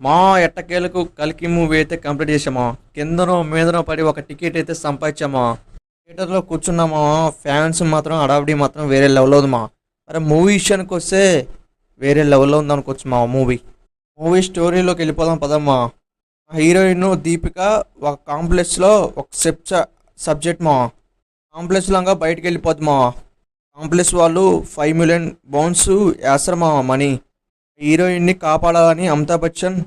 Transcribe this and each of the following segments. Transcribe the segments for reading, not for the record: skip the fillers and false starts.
మా ఎట్టకేలకు కలికి మూవీ అయితే కంప్లీట్ చేసామా. కిందనో మీదనో పడి ఒక టికెట్ అయితే సంపాదించామా. థియేటర్లో కూర్చున్నామా. ఫ్యాన్స్ మాత్రం అడావిడి మాత్రం వేరే లెవెల్లో ఉంది మా. మరి మూవీ విషయానికి వస్తే వేరే లెవెల్లో ఉంది అనుకోవచ్చు మా మూవీ. మూవీ స్టోరీలోకి వెళ్ళిపోదాం పదమ్మా. హీరోయిన్ దీపిక ఒక కాంప్లెక్స్లో ఒక సబ్జెక్ట్ మా. కాంప్లెక్స్ లాగా బయటికి వెళ్ళిపోద్ది మా. కాంప్లెక్స్ వాళ్ళు 5 మిలియన్ బౌన్స్ వేస్తారు మా మనీ. హీరోయిన్ని కాపాడాలని అమితాబ్ బచ్చన్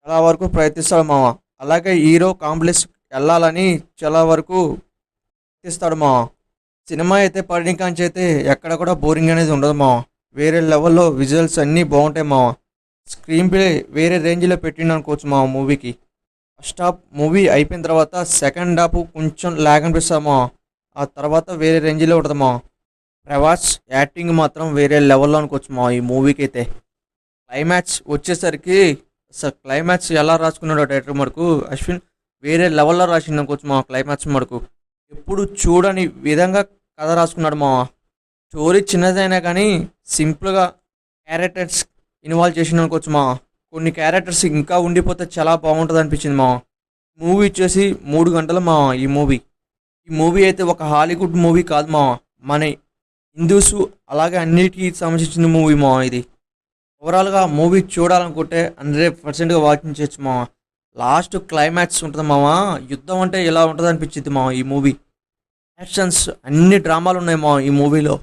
చాలా వరకు ప్రయత్నిస్తాడు మామ. అలాగే హీరో కాంప్లెక్స్ వెళ్ళాలని చాలా వరకు ప్రయత్నిస్తాడు మామ. సినిమా అయితే పడిన కాంచి అయితే ఎక్కడ కూడా బోరింగ్ అనేది ఉండదు మామ. వేరే లెవెల్లో విజువల్స్ అన్నీ బాగుంటాయి మామ. స్క్రీన్ ప్లే వేరే రేంజ్లో పెట్టిండు అనుకోవచ్చు మా మూవీకి. ఫస్ట్ హాఫ్ మూవీ అయిపోయిన తర్వాత సెకండ్ హాఫ్ కొంచెం లాగ్ అనిపిస్తుంది మా. ఆ తర్వాత వేరే రేంజ్లో ఉంటుంది మా. ప్రభాస్ యాక్టింగ్ మాత్రం వేరే లెవెల్లో అనుకోవచ్చు మా ఈ మూవీకి అయితే. క్లైమాక్స్ వచ్చేసరికి అసలు క్లైమాక్స్ ఎలా రాసుకున్నాడో డైరెక్టర్ మటుకు అశ్విన్ వేరే లెవెల్లో రాసిండు అనుకోవచ్చు మా. క్లైమాక్స్ మటుకు ఎప్పుడు చూడని విధంగా కథ రాసుకున్నాడు మా. స్టోరీ చిన్నదైనా కానీ సింపుల్గా క్యారెక్టర్స్ ఇన్వాల్వ్ చేసిండు అనుకోవచ్చు మా. కొన్ని క్యారెక్టర్స్ ఇంకా ఉండిపోతే చాలా బాగుంటుంది అనిపించింది మా. మూవీ వచ్చేసి 3 గంటలు మా ఈ మూవీ. ఈ మూవీ అయితే ఒక హాలీవుడ్ మూవీ కాదు మా. మన హిందూస్ అలాగే అన్నిటికీ సంబంధించిన మూవీ మా ఇది. ఓవరాల్గా మూవీ చూడాలనుకుంటే 100%గా వాచింగ్ చేయొచ్చు మామ. లాస్ట్ క్లైమాక్స్ ఉంటుంది మామ. యుద్ధం అంటే ఇలా ఉంటుంది అనిపించింది మా ఈ మూవీ. యాక్షన్స్ అన్ని డ్రామాలు ఉన్నాయి మా ఈ మూవీలో.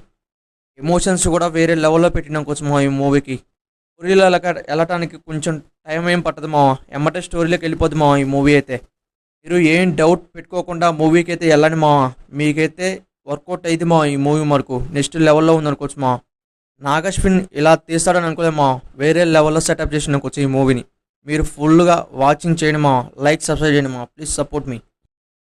ఎమోషన్స్ కూడా వేరే లెవెల్లో పెట్టినాకోవచ్చు మా ఈ మూవీకి. స్టోరీలో వెళ్ళటానికి కొంచెం టైం ఏం పట్టదు మా. ఎమ్మటే స్టోరీలోకి వెళ్ళిపోద్ది మా ఈ మూవీ అయితే. మీరు ఏం డౌట్ పెట్టుకోకుండా మూవీకి అయితే వెళ్ళండి మా. మీకైతే వర్కౌట్ అయింది మా ఈ మూవీ మనకు నెక్స్ట్ లెవెల్లో ఉందనుకోవచ్చు మా. నాగశ్విన్ ఇలా తీస్తాడని అనుకోలేమా. వేరే లెవెల్లో సెటప్ చేసిన ఈ మూవీని మీరు ఫుల్గా వాచింగ్ చేయండి మా. లైక్ సబ్స్క్రైబ్ చేయండి మా. Please support me.